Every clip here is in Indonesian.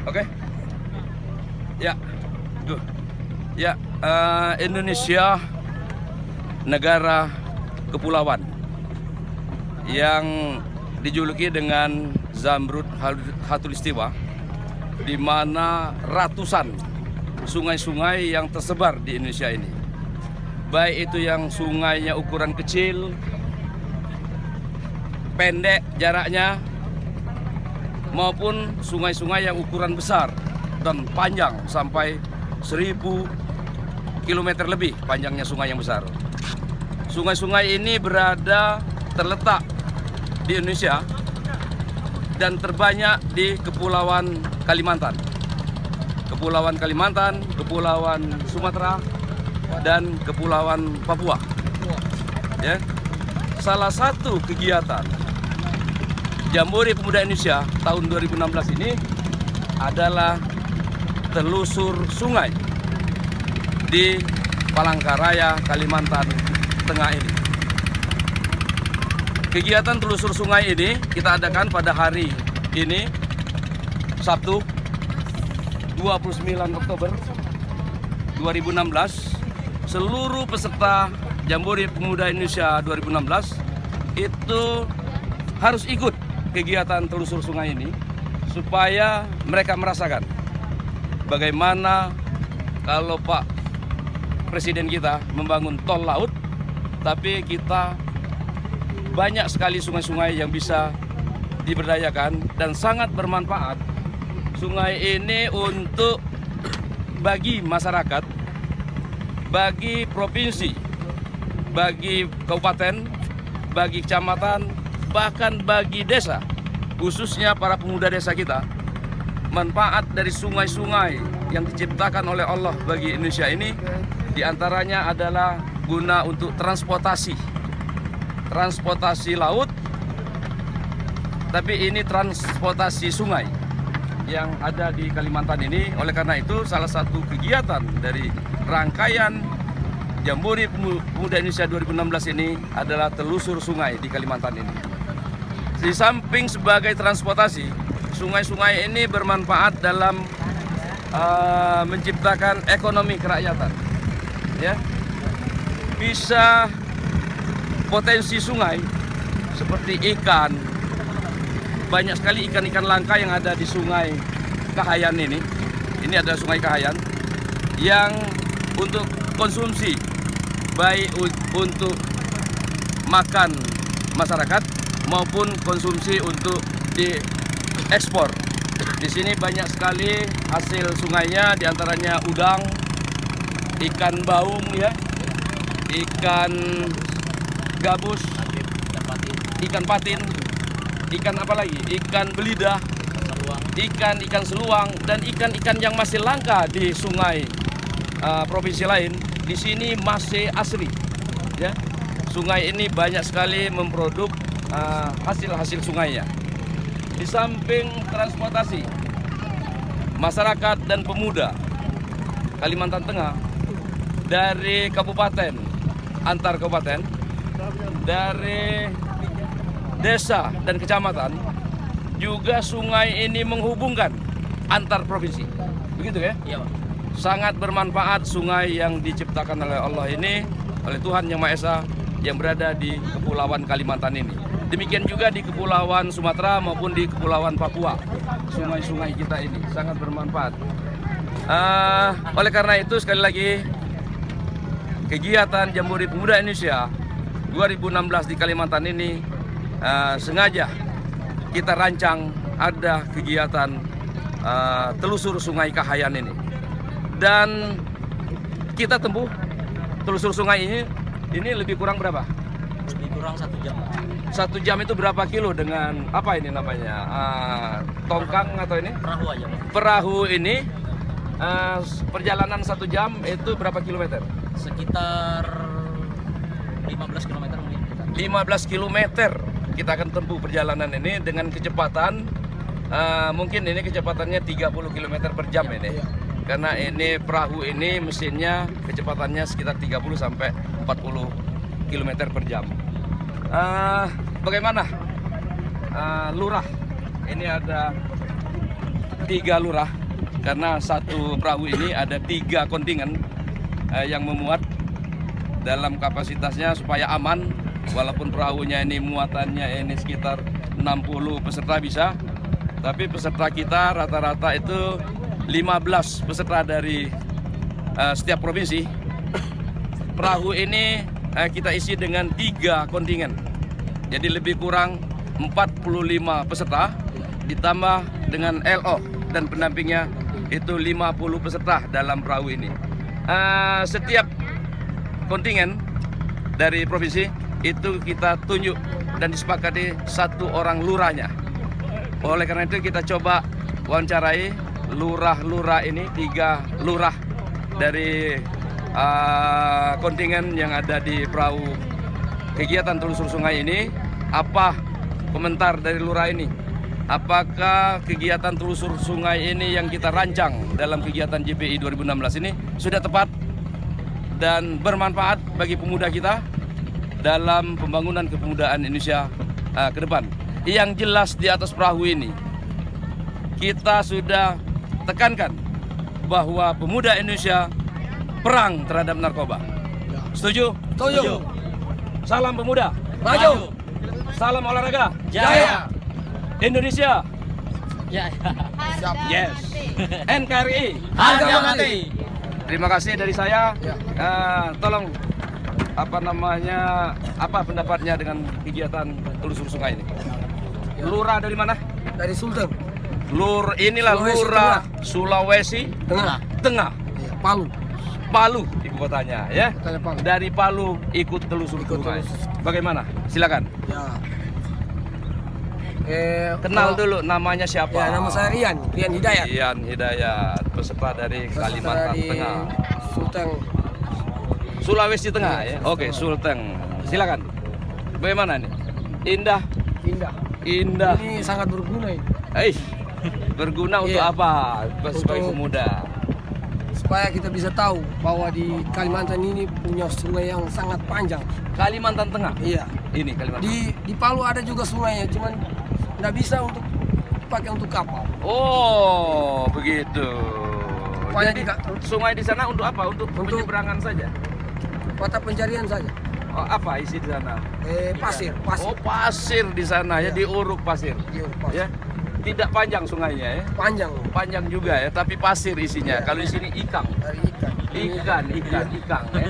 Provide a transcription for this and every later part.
Oke? Ya, tuh. Ya, Indonesia negara kepulauan yang dijuluki dengan Zamrud Khatulistiwa, di mana ratusan sungai-sungai yang tersebar di Indonesia ini. Baik itu yang sungainya ukuran kecil, pendek jaraknya, maupun sungai-sungai yang ukuran besar dan panjang sampai 1000 km lebih panjangnya sungai yang besar. Sungai-sungai ini terletak di Indonesia dan terbanyak di Kepulauan Kalimantan. Kepulauan Kalimantan, Kepulauan Sumatera, dan Kepulauan Papua. Ya. Salah satu kegiatan Jambore Pemuda Indonesia tahun 2016 ini adalah telusur sungai di Palangkaraya, Kalimantan Tengah ini. Kegiatan telusur sungai ini kita adakan pada hari ini, Sabtu 29 Oktober 2016. Seluruh peserta Jambore Pemuda Indonesia 2016 itu harus ikut kegiatan telusur sungai ini supaya mereka merasakan bagaimana kalau Pak Presiden kita membangun tol laut, tapi kita banyak sekali sungai-sungai yang bisa diberdayakan dan sangat bermanfaat. Sungai ini untuk bagi masyarakat, bagi provinsi, bagi kabupaten, bagi kecamatan, bahkan bagi desa, khususnya para pemuda desa kita. Manfaat dari sungai-sungai yang diciptakan oleh Allah bagi Indonesia ini diantaranya adalah guna untuk transportasi laut, tapi ini transportasi sungai yang ada di Kalimantan ini. Oleh karena itu, salah satu kegiatan dari rangkaian Jambore Pemuda Indonesia 2016 ini adalah telusur sungai di Kalimantan ini. Di samping sebagai transportasi, sungai-sungai ini bermanfaat dalam menciptakan ekonomi kerakyatan. Ya, bisa potensi sungai seperti ikan, banyak sekali ikan-ikan langka yang ada di Sungai Kahayan ini. Ini adalah Sungai Kahayan yang untuk konsumsi, baik untuk makan masyarakat maupun konsumsi untuk diekspor. Di sini banyak sekali hasil sungainya, diantaranya udang, ikan baung, ya, ikan gabus, ikan patin, ikan apa lagi? Ikan belida, ikan seluang, dan ikan-ikan yang masih langka di sungai provinsi lain. Di sini masih asli. Ya, sungai ini banyak sekali memproduk hasil-hasil sungainya. Di samping transportasi, masyarakat dan pemuda Kalimantan Tengah dari kabupaten, antar kabupaten, dari desa dan kecamatan, juga sungai ini menghubungkan antar provinsi. Begitu ya? Iya, Pak. Sangat bermanfaat sungai yang diciptakan oleh Allah ini, oleh Tuhan Yang Maha Esa, yang berada di Kepulauan Kalimantan ini. Demikian juga di Kepulauan Sumatera maupun di Kepulauan Papua. Sungai-sungai kita ini sangat bermanfaat. Oleh karena itu, sekali lagi, kegiatan Jambore Pemuda Indonesia 2016 di Kalimantan ini sengaja kita rancang ada kegiatan telusur Sungai Kahayan ini. Dan kita tempuh telusur sungai ini lebih kurang berapa? Lebih kurang 1 jam. 1 jam itu berapa kilo dengan apa ini namanya? Tongkang atau ini? Perahu aja, Pak. Perahu ini perjalanan 1 jam itu berapa kilometer? Sekitar 15 km mungkin. 15 km kita akan tempuh perjalanan ini dengan kecepatan mungkin ini kecepatannya 30 km per jam ini. Karena ini perahu ini mesinnya kecepatannya sekitar 30 sampai 40 km per jam. Bagaimana Lurah? Ini ada 3 lurah, karena satu perahu ini ada 3 kontingen yang memuat dalam kapasitasnya supaya aman. Walaupun perahunya ini muatannya ini sekitar 60 peserta bisa, tapi peserta kita rata-rata itu 15 peserta dari setiap provinsi. Perahu ini kita isi dengan 3 kontingen, jadi lebih kurang 45 peserta, ditambah dengan LO dan pendampingnya itu 50 peserta dalam perahu ini. Setiap kontingen dari provinsi itu kita tunjuk dan disepakati 1 orang lurahnya. Oleh karena itu kita coba wawancarai lurah-lurah ini, 3 lurah dari kontingen yang ada di perahu kegiatan telusur sungai ini. Apa komentar dari lurah ini? Apakah kegiatan telusur sungai ini yang kita rancang dalam kegiatan JPI 2016 ini sudah tepat dan bermanfaat bagi pemuda kita dalam pembangunan kepemudaan Indonesia ke depan? Yang jelas di atas perahu ini kita sudah tekankan bahwa pemuda Indonesia perang terhadap narkoba. Setuju? Setuju. Salam pemuda. Maju. Salam olahraga. Jaya. Indonesia. Ya. Siap. Yes. NKRI. Harga mati. Terima kasih dari saya. Tolong apa pendapatnya dengan kegiatan telusur sungai ini? Lurah dari mana? Dari Sulteng. Inilah Sulawesi lurah Sulawesi Tengah. Tengah. Iya, Palu. Palu ibu kotanya ya. Kotanya Palu. Dari Palu ikut telusur sungai. Bagaimana? Silakan. Ya. Kenal dulu namanya siapa? Ya, nama saya Rian Hidayat. Rian Hidayat, peserta dari Kalimantan Dari Tengah. Sulteng. Sulawesi Tengah ya. Oke, Sulteng. Silakan. Bagaimana nih? Indah. Indah. Ini sangat berguna ini. Berguna untuk Iya. apa? Sebagai Untuk- pemuda. Supaya kita bisa tahu bahwa di Kalimantan ini punya sungai yang sangat panjang. Kalimantan Tengah. Iya. Ini Kalimantan. Di Palu ada juga sungainya, cuman nggak bisa untuk pakai untuk kapal. Oh, begitu. Supaya Jadi tidak- sungai di sana untuk apa? Untuk penyeberangan saja. Mata pencarian saja. Oh, apa isi di sana? Pasir. Oh, pasir di sana ya, Iya. diuruk pasir. Iya, pasir. Ya. Tidak panjang sungainya ya. Panjang Panjang juga ya, tapi pasir isinya. Iya. Kalau di sini ikan. dari ikan. Ikan ya.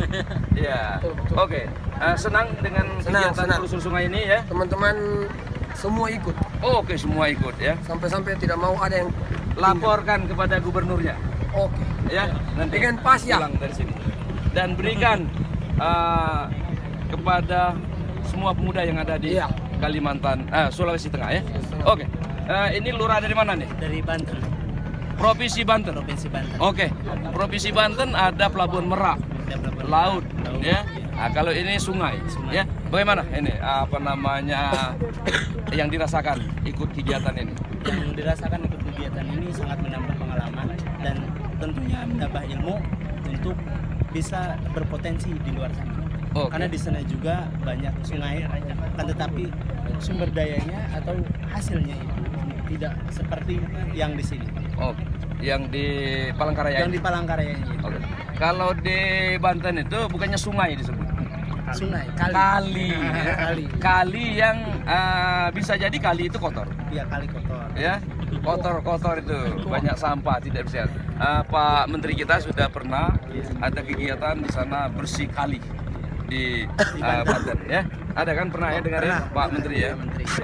Ya. Betul, betul. Oke. Senang dengan kegiatan Senang. telusur sungai ini ya. Teman-teman semua ikut. Oke, semua ikut ya. Sampai-sampai tidak mau ada yang Laporkan kepada gubernurnya Oke. ya. Nanti Dengan pas ya. pulang dari sini. Dan berikan kepada semua pemuda yang ada di Iya. Kalimantan, Sulawesi Tengah ya. Oke. Ini lurah dari mana nih? Dari Banten. Provinsi Banten. Provinsi Banten. Oke. Provinsi Banten ada Pelabuhan Merak, laut ya. Nah, kalau ini sungai, ya. Bagaimana ini yang dirasakan ikut kegiatan ini? Yang dirasakan ikut kegiatan ini sangat menambah pengalaman dan tentunya menambah ilmu untuk bisa berpotensi di luar sana. Oke. Karena di sana juga banyak sungai, kan tetapi sumber dayanya atau hasilnya itu tidak seperti yang di sini. Oh, yang di Palangkaraya. Yang di Palangkaraya ini. Oke. Kalau di Banten itu bukannya sungai disebut? Sungai, Kali. Kali. Yang bisa jadi kali itu kotor. Ya, kali kotor. Ya, kotor itu banyak sampah, tidak bisa. Pak Menteri kita sudah pernah ada kegiatan di sana bersih kali di Banten ya. Ada kan pernah ya dengar ya Pak Menteri ya.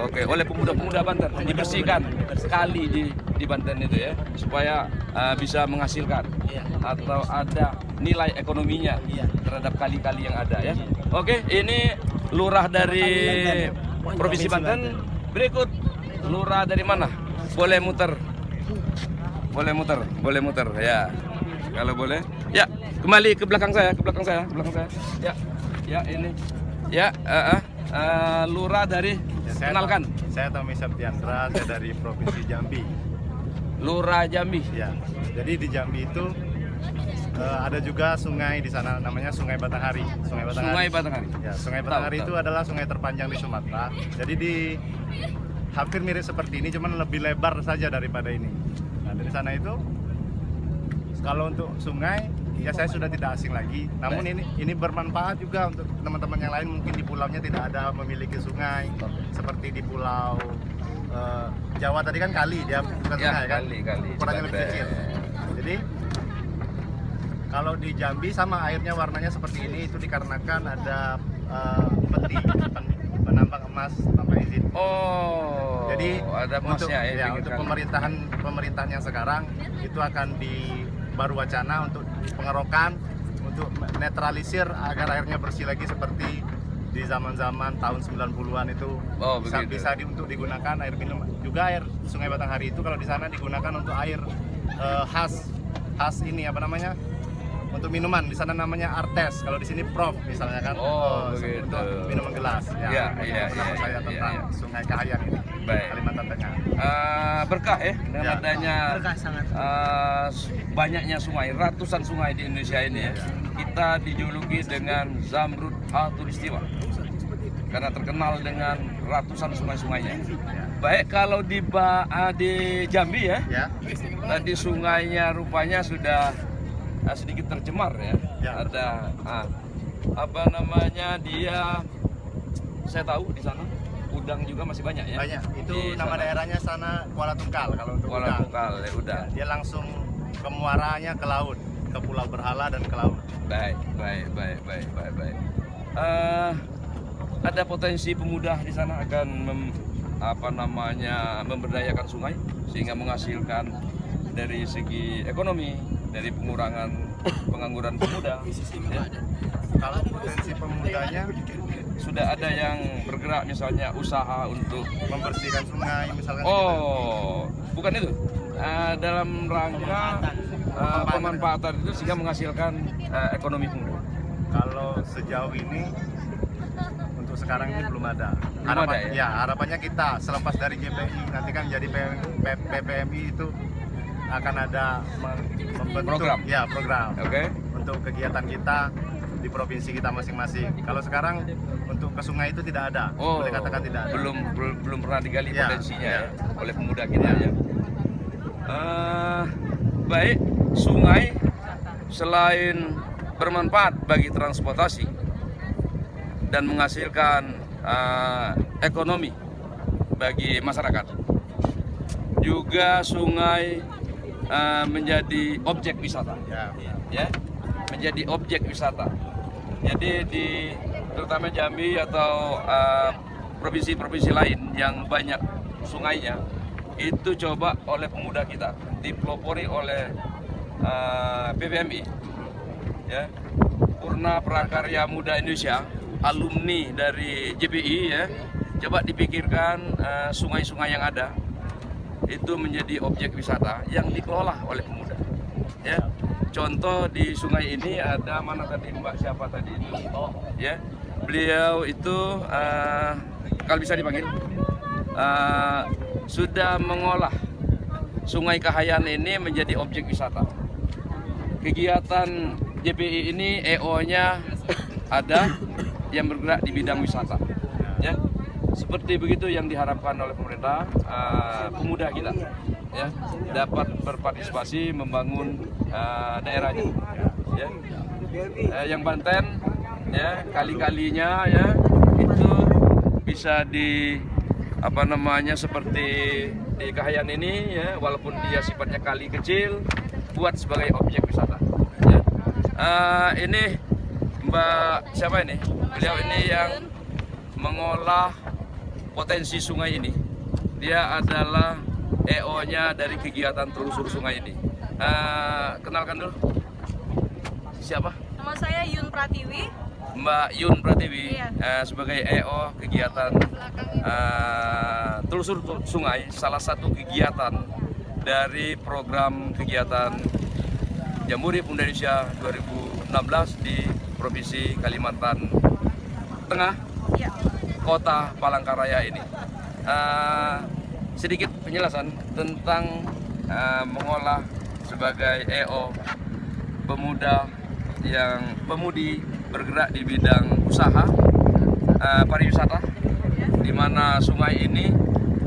Oke, oleh pemuda-pemuda Banten dibersihkan kali di Banten itu ya supaya bisa menghasilkan Iya. atau ada nilai ekonominya Iya. terhadap kali-kali yang ada ya. Oke, ini lurah dari Provinsi Banten. Berikut lurah dari mana? Boleh muter ya. Kalau boleh. Ya, kembali ke belakang saya. Ya, ini. Ya, lurah dari kenalkan. Saya Tommy Septiandra, saya dari Provinsi Jambi. Lurah Jambi. Ya, jadi di Jambi itu ada juga sungai di sana, namanya Sungai Batanghari. Sungai Batanghari. Ya, Sungai Batanghari Tahu, itu adalah sungai terpanjang di Sumatera. Jadi hampir mirip seperti ini, cuman lebih lebar saja daripada ini. Nah, dari sana itu kalau untuk sungai ya saya sudah tidak asing lagi. Namun ini bermanfaat juga untuk teman-teman yang lain, mungkin di pulaunya tidak ada memiliki sungai seperti di pulau Jawa tadi kan kali, dia bukan Ya, sungai kan. kali. Ukurannya lebih kecil. Jadi kalau di Jambi sama airnya warnanya seperti ini itu dikarenakan ada peti penambang emas tanpa izin. Oh. Jadi ada untuk emasnya ya. untuk pemerintahan yang sekarang itu akan baru wacana untuk pengerokan untuk netralisir agar airnya bersih lagi seperti di zaman-zaman tahun 90-an itu. Oh, bisa untuk digunakan air minum. Juga air Sungai Batanghari itu kalau di sana digunakan untuk air khas ini apa namanya? Untuk minuman. Di sana namanya Artes, kalau di sini Prof misalnya kan. Oh, begitu. Untuk minuman gelas. Iya. Nama saya tentang Sungai Kahayan ini. Baik. Kalimantan Tengah. Berkah ya dengan Ya. adanya Berkah sangat. banyaknya sungai, ratusan sungai di Indonesia ini ya. Kita dijuluki dengan Zamrud Khatulistiwa karena terkenal dengan ratusan sungai-sungainya. Baik, kalau di Jambi ya, tadi sungainya rupanya sudah sedikit tercemar ya. Ada apa namanya, dia saya tahu di sana udang juga masih banyak ya. Banyak. Itu Di nama sana. daerahnya sana Kuala Tungkal kalau untuk Kuala udang. Tungkal ya udah. Dia langsung ke muaranya ke laut, ke Pulau Berhala dan ke laut. Baik. Ada potensi pemuda di sana akan memberdayakan sungai sehingga menghasilkan dari segi ekonomi, dari pengurangan pengangguran pemuda. Ya. Kalau potensi pemudanya Sudah ada yang bergerak misalnya usaha untuk membersihkan sungai misalkan gitu. oh bukan itu dalam rangka pemanfaatan itu sehingga menghasilkan ekonomi pemuda. Kalau sejauh ini untuk sekarang ini belum ada. Belum ada ya? Harapannya kita selepas dari GPI nanti kan jadi PPMI itu akan ada membentuk Program. program Oke. untuk kegiatan kita di provinsi kita masing-masing. Kalau sekarang untuk ke sungai itu tidak ada, Oh, boleh katakan tidak ada. belum pernah digali Ya, potensinya ya. ya oleh pemuda kita ya. Baik, sungai selain bermanfaat bagi transportasi dan menghasilkan ekonomi bagi masyarakat, juga sungai menjadi objek wisata, ya, menjadi objek wisata. Jadi terutama Jambi atau provinsi-provinsi lain yang banyak sungainya itu coba oleh pemuda kita, dipelopori oleh PPMI, ya, Purna Prakarya Muda Indonesia, alumni dari JPI ya, coba dipikirkan sungai-sungai yang ada itu menjadi objek wisata yang dikelola oleh pemuda, ya. Contoh di sungai ini ada mana tadi Mbak siapa tadi itu, ya, beliau itu kalau bisa dipanggil sudah mengolah Sungai Kahayan ini menjadi objek wisata. Kegiatan JPI ini EO-nya ada yang bergerak di bidang wisata, ya. Seperti begitu yang diharapkan oleh pemerintah, pemuda kita ya dapat berpartisipasi membangun daerahnya, ya. Yang Banten ya kali-kalinya ya itu bisa seperti di Kahayan ini ya, walaupun dia sifatnya kali kecil buat sebagai objek wisata, ya. Ini Mbak siapa ini? Beliau ini yang mengolah potensi sungai ini. Dia adalah EO-nya dari kegiatan telusur sungai ini. Kenalkan dulu. Siapa? Nama saya Yun Pratiwi. Mbak Yun Pratiwi, Iya. sebagai EO kegiatan telusur sungai, salah satu kegiatan dari program kegiatan Jamhuri Pemuda Indonesia 2016 di Provinsi Kalimantan Tengah, Ya. Kota Palangkaraya ini. Sedikit penjelasan tentang mengolah sebagai EO pemuda yang pemudi bergerak di bidang usaha pariwisata, di mana sungai ini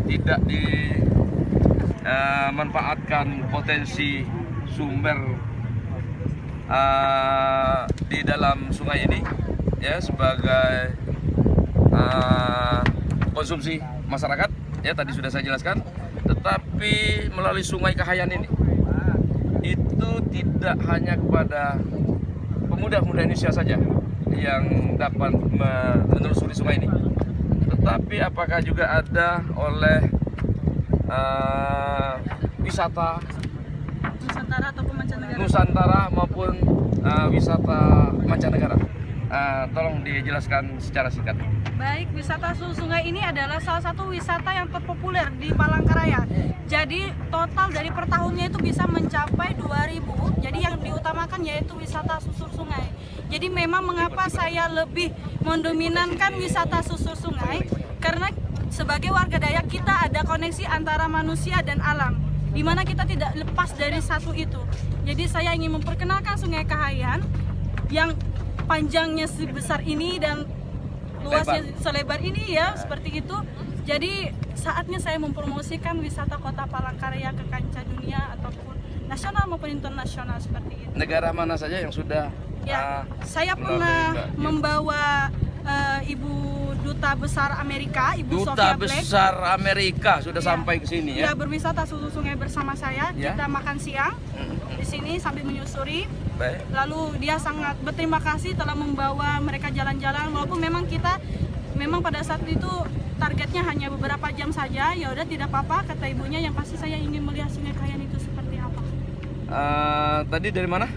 tidak manfaatkan potensi sumber di dalam sungai ini ya sebagai konsumsi masyarakat ya, tadi sudah saya jelaskan. Tetapi melalui Sungai Kahayan ini itu tidak hanya kepada pemuda-pemuda Indonesia saja yang dapat menelusuri sungai ini, tetapi apakah juga ada oleh wisata Nusantara ataupun mancanegara. Nusantara maupun wisata mancanegara. Tolong dijelaskan secara singkat. Baik, wisata susu sungai ini adalah salah satu wisata yang terpopuler di Palangkaraya. Jadi total dari per tahunnya itu bisa mencapai 2.000. Jadi yang diutamakan yaitu wisata susur sungai. Jadi memang mengapa saya lebih mendominankan wisata susur sungai, karena sebagai warga Dayak kita ada koneksi antara manusia dan alam, di mana kita tidak lepas dari satu itu. Jadi saya ingin memperkenalkan Sungai Kahayan yang panjangnya sebesar ini dan luasnya selebar ini ya, seperti itu. Jadi saatnya saya mempromosikan wisata Kota Palangkaraya ke kancah dunia ataupun nasional maupun internasional seperti itu. Negara mana saja yang sudah Ya, saya pernah membawa Ibu Duta Besar Amerika, Ibu Duta Sophia Black. Besar Amerika sudah Ya. sampai ke sini ya. Ya, berwisata susur sungai bersama saya. Ya. Kita makan siang di sini sambil menyusuri. Baik. Lalu dia sangat berterima kasih telah membawa mereka jalan-jalan, walaupun memang kita pada saat itu targetnya hanya beberapa jam saja. Ya udah, tidak apa-apa kata ibunya, yang pasti saya ingin melihat Sungai Kahayan itu seperti apa. Tadi dari mana?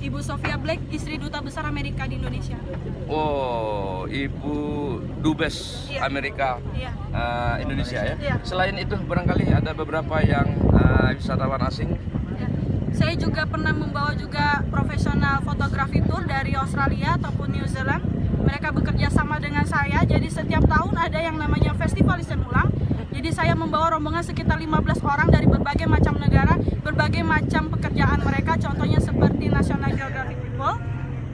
Ibu Sophia Black, istri Duta Besar Amerika di Indonesia. Oh, Ibu Dubes Iya. Amerika Iya. Indonesia ya. Iya. Selain itu barangkali ada beberapa yang wisatawan asing. Ya. Saya juga pernah membawa juga profesional fotografi tour dari Australia ataupun New Zealand. Mereka bekerja sama dengan saya, jadi setiap tahun ada yang namanya Festival Isan Ulang. Jadi saya membawa rombongan sekitar 15 orang dari berbagai macam negara, berbagai macam pekerjaan mereka, contohnya seperti National Geographic People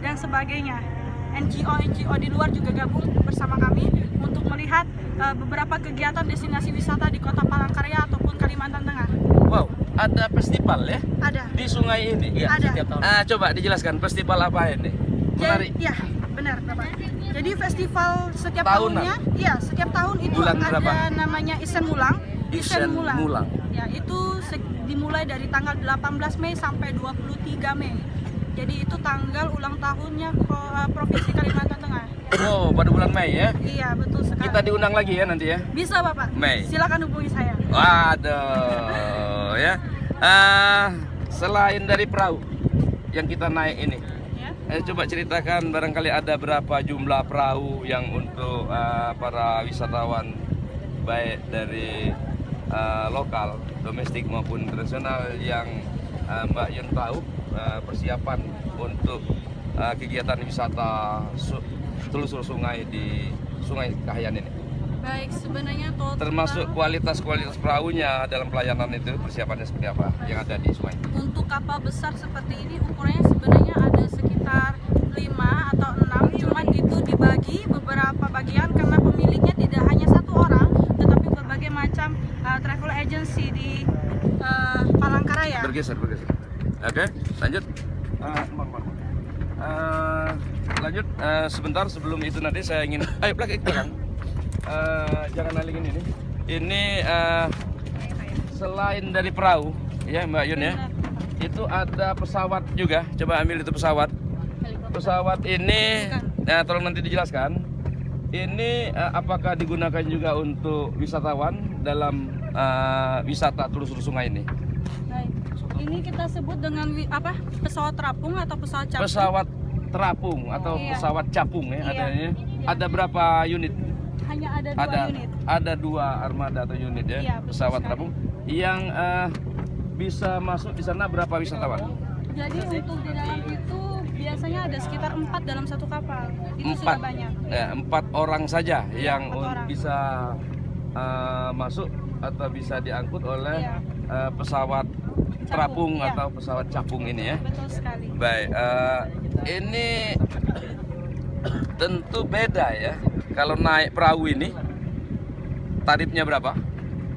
dan sebagainya. NGO di luar juga gabung bersama kami untuk melihat beberapa kegiatan destinasi wisata di Kota Palangkaraya ataupun Kalimantan Tengah. Wow, ada festival ya Ada. di sungai ini. Iya, Ada. setiap tahun. Coba dijelaskan festival apa ini? Menarik. Ya, benar, Bapak. Jadi festival setiap Tahunan? tahunnya, iya, setiap tahun itu Bulan ada berapa? namanya Isan Mulang. Isan Mulang. Ya, itu dimulai dari tanggal 18 Mei sampai 23 Mei. Jadi itu tanggal ulang tahunnya Provinsi Kalimantan Tengah. Oh, pada bulan Mei ya. Iya, betul sekali. Kita diundang lagi ya nanti ya. Bisa, Bapak. Mei. Silakan hubungi saya. Waduh ya. Selain dari perahu yang kita naik ini, Ya. coba ceritakan barangkali ada berapa jumlah perahu yang untuk para wisatawan baik dari lokal, domestik maupun internasional yang Mbak Yun tahu persiapan untuk kegiatan wisata telusur sungai di Sungai Kahayan ini. Baik, sebenarnya total Termasuk kualitas perahunya dalam pelayanan itu persiapannya seperti apa yang ada di sungai? untuk kapal besar seperti ini ukurannya sebenarnya ada sekitar 5 atau 6, cuman itu dibagi beberapa bagian karena pemiliknya tidak hanya satu orang, tetapi berbagai macam travel agency di Palangkaraya. Bergeser. Oke, lanjut. Lanjut. Sebentar sebelum itu nanti saya ingin. Ayo belakang. Jangan nalingin ini. Ini selain dari perahu, ya Mbak Yun ya, itu ada pesawat juga. Coba ambil itu pesawat. Pesawat ini, tolong nanti dijelaskan. Ini apakah digunakan juga untuk wisatawan dalam wisata telusur sungai ini? Baik. Ini kita sebut dengan pesawat terapung atau pesawat capung. Pesawat terapung atau Iya. pesawat capung ya Iya. adanya. Ada berapa unit? Hanya ada 2 unit. Ada 2 armada atau unit ya, Iya, betul pesawat sekali. terapung yang bisa masuk di sana berapa wisatawan? Jadi untuk di dalam itu biasanya ada sekitar 4 dalam satu kapal. Itu sudah banyak. 4 orang saja yang 4 orang. bisa masuk atau bisa diangkut oleh Iya. pesawat terapung iya. atau pesawat capung ini ya. Betul sekali. Baik, ini tentu beda ya. Kalau naik perahu ini tarifnya berapa?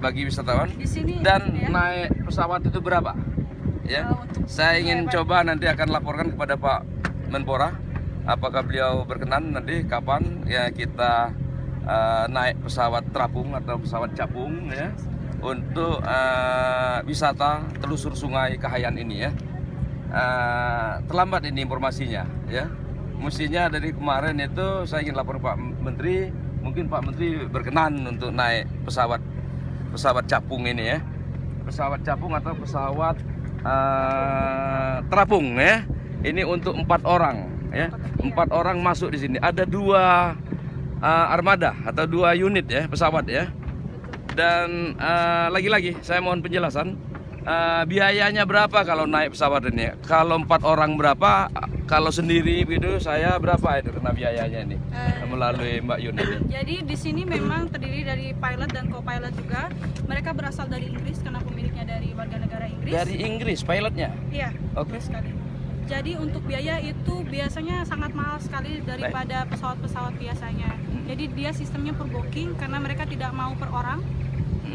bagi wisatawan. Di sini Dan ya. naik pesawat itu berapa? Ya, Untuk saya ingin naik, Pak. coba nanti akan laporkan kepada Pak Menpora, apakah beliau berkenan nanti kapan ya kita naik pesawat terapung atau pesawat capung ya untuk wisata telusur Sungai Kahayan ini ya. Terlambat ini informasinya ya. Mestinya dari kemarin itu saya ingin lapor Pak Menteri, mungkin Pak Menteri berkenan untuk naik pesawat capung ini ya. Pesawat capung atau pesawat terapung ya. Ini untuk 4 orang ya. 4 orang masuk di sini. Ada 2 armada atau 2 unit ya pesawat ya. Dan lagi-lagi saya mohon penjelasan, biayanya berapa kalau naik pesawat ini? Kalau 4 orang berapa? Kalau sendiri gitu saya berapa itu kena biayanya ini melalui Mbak Yun ini? Jadi di sini memang terdiri dari pilot dan co-pilot juga. Mereka berasal dari Inggris karena pemiliknya dari warga negara Inggris. Dari Inggris pilotnya? Iya, Oke. betul sekali. Jadi untuk biaya itu biasanya sangat mahal sekali daripada pesawat-pesawat biasanya. Jadi dia sistemnya per booking karena mereka tidak mau per orang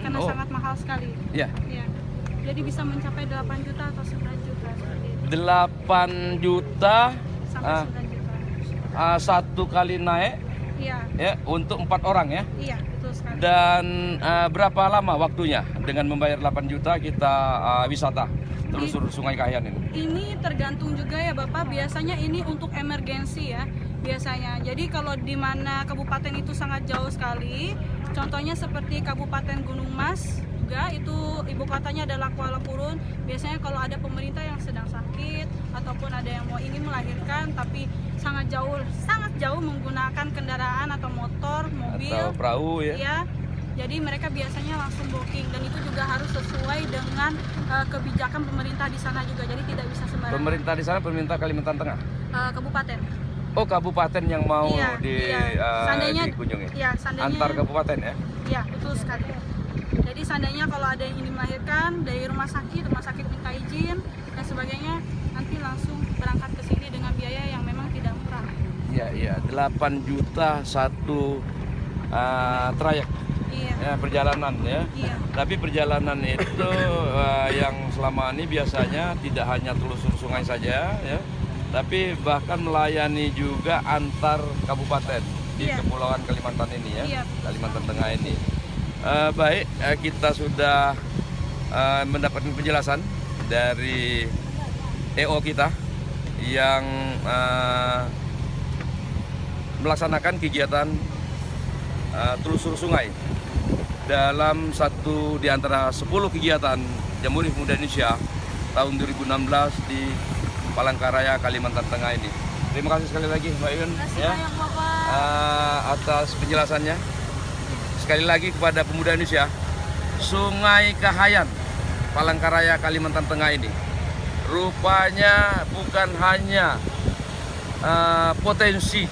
karena Oh. sangat mahal sekali. Ya. Iya. Jadi bisa mencapai 8 juta atau 9 juta seperti itu. 8 juta Sampai 9 juta. satu kali naik Iya, ya untuk 4 orang ya. iya betul sekali. Dan berapa lama waktunya dengan membayar 8 juta kita wisata telusur Sungai Kahayan ini? Ini tergantung juga ya Bapak, biasanya ini untuk emergensi ya biasanya. Jadi kalau di mana kabupaten itu sangat jauh sekali, contohnya seperti Kabupaten Gunung Mas juga, itu ibu kotanya adalah Kuala Purun. Biasanya kalau ada pemerintah yang sedang sakit ataupun ada yang mau ingin melahirkan tapi sangat jauh menggunakan kendaraan atau motor, mobil, Atau perahu ya? ya. Jadi mereka biasanya langsung booking dan itu juga harus sesuai dengan kebijakan pemerintah di sana juga. Jadi tidak bisa sembarangan. Pemerintah di sana, pemerintah Kalimantan Tengah. Kabupaten. Oh, kabupaten yang mau Iya, Seandainya, dikunjungi. iya, seandainya, Antar kabupaten ya? Iya, betul sekali. Jadi seandainya kalau ada yang ingin melahirkan dari rumah sakit minta izin dan sebagainya, nanti langsung berangkat ke sini dengan biaya yang memang tidak murah. Iya, 8 juta satu trayek Iya. ya, perjalanan ya. Iya. Tapi perjalanan itu yang selama ini biasanya tidak hanya telusur sungai saja ya, tapi bahkan melayani juga antar kabupaten di Iya. Kepulauan Kalimantan ini ya, Iya. Kalimantan Tengah ini. Baik, kita sudah mendapatkan penjelasan dari EO kita yang melaksanakan kegiatan telusur sungai dalam satu di antara 10 kegiatan Jamhuri Pemuda Indonesia tahun 2016 di Palangkaraya, Kalimantan Tengah ini. Terima kasih sekali lagi Mbak Yun Terima kasih ya, banyak Bapak. atas penjelasannya. Sekali lagi kepada pemuda Indonesia, Sungai Kahayan, Palangkaraya, Kalimantan Tengah ini rupanya bukan hanya potensi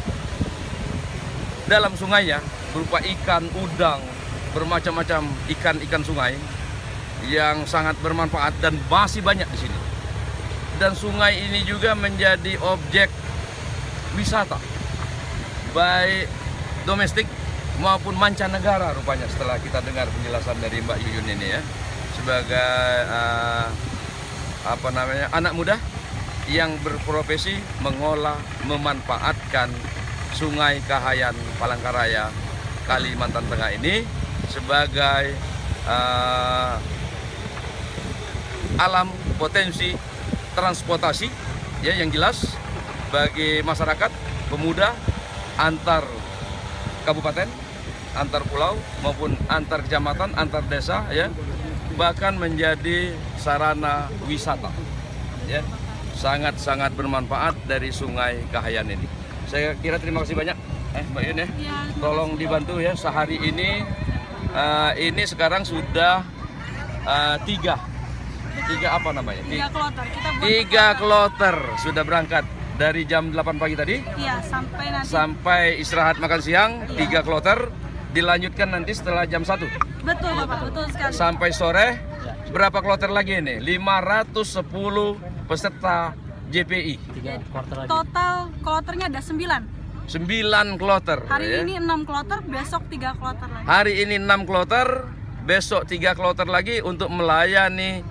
dalam sungainya berupa ikan, udang, bermacam-macam ikan sungai yang sangat bermanfaat dan masih banyak di sini. Dan sungai ini juga menjadi objek wisata baik domestik maupun mancanegara rupanya setelah kita dengar penjelasan dari Mbak Yuyun ini ya, sebagai anak muda yang berprofesi mengolah, memanfaatkan Sungai Kahayan Palangkaraya Kalimantan Tengah ini sebagai alam potensi transportasi ya yang jelas bagi masyarakat pemuda antar kabupaten, antar pulau maupun antar kecamatan, antar desa ya, bahkan menjadi sarana wisata ya, sangat-sangat bermanfaat dari Sungai Kahayan ini. Saya kira terima kasih banyak Mbak Yun ya. Iya, Tolong dibantu ya sehari ini sekarang sudah tiga apa namanya? 3 kloter. Kita buat 3 kloter sudah berangkat dari jam 8 pagi tadi Iya, sampai nanti. sampai istirahat makan siang 3 kloter, dilanjutkan nanti setelah jam 1 Betul Bapak, betul sekali. sampai sore. Berapa kloter lagi ini? 510 peserta JPI. 3 quarter lagi. Total kloternya ada 9. 9 kloter Hari ya. ini 6 kloter, besok 3 kloter lagi. Hari ini 6 kloter, besok 3 kloter lagi untuk melayani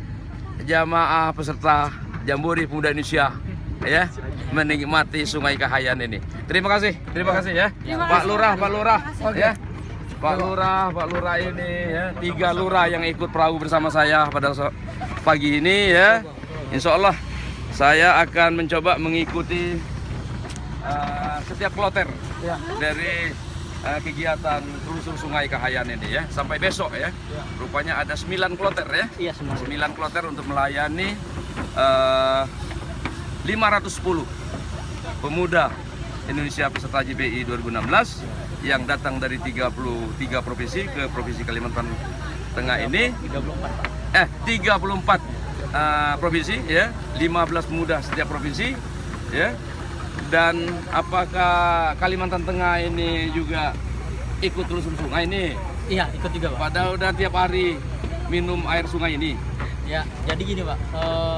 jamaah peserta Jambore Pemuda Indonesia ya, menikmati Sungai Kahayan ini. Terima kasih ya. Terima Pak kasih. Lurah Oke. ya. Pak Lurah ini ya, 3 lurah yang ikut perahu bersama saya pada pagi ini ya. Insya Allah saya akan mencoba mengikuti setiap kloter dari kegiatan telusur Sungai Kahayan ini ya, sampai besok ya. Rupanya ada 9 kloter ya. Iya semua. 9 kloter untuk melayani 510 pemuda Indonesia peserta JPI 2016 yang datang dari 33 provinsi ke Provinsi Kalimantan Tengah ini. 34 provinsi ya, 15 pemuda setiap provinsi ya. Dan apakah Kalimantan Tengah ini juga ikut telusur sungai ini? Iya, ikut juga, Pak. Padahal udah tiap hari minum air sungai ini. Ya, jadi gini, Pak.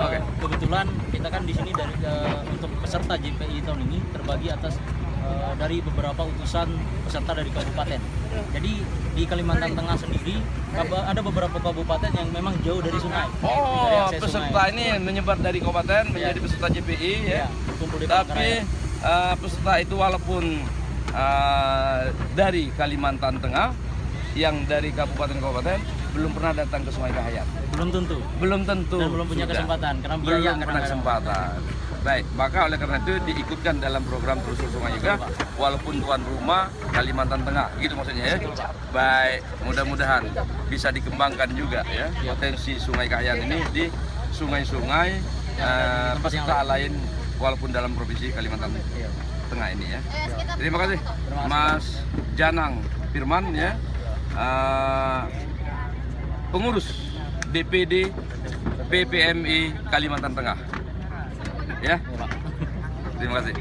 Oke. Kebetulan kita kan di sini dari untuk peserta JPI tahun ini terbagi atas dari beberapa utusan peserta dari kabupaten. Jadi di Kalimantan Tengah sendiri ada beberapa kabupaten yang memang jauh dari sungai. Dari Oh, akses peserta sungai. ini menyebar dari kabupaten menjadi peserta JPI ya. Iya, kumpul di Palangkaraya. Tapi peserta itu walaupun dari Kalimantan Tengah, yang dari kabupaten-kabupaten belum pernah datang ke Sungai Kahayan. belum tentu Belum tentu. dan belum punya sudah. kesempatan karena biaya Belum pernah kadang-kadang. kesempatan. Baik, maka oleh karena itu diikutkan dalam program telusur sungai juga, walaupun tuan rumah Kalimantan Tengah, gitu maksudnya ya. Baik, mudah-mudahan bisa dikembangkan juga ya potensi Sungai Kahayan ini di sungai-sungai peserta lain walaupun dalam provinsi Kalimantan Tengah ini ya. Terima kasih Mas Janang Firman ya, pengurus DPD PPMI Kalimantan Tengah ya. Terima kasih.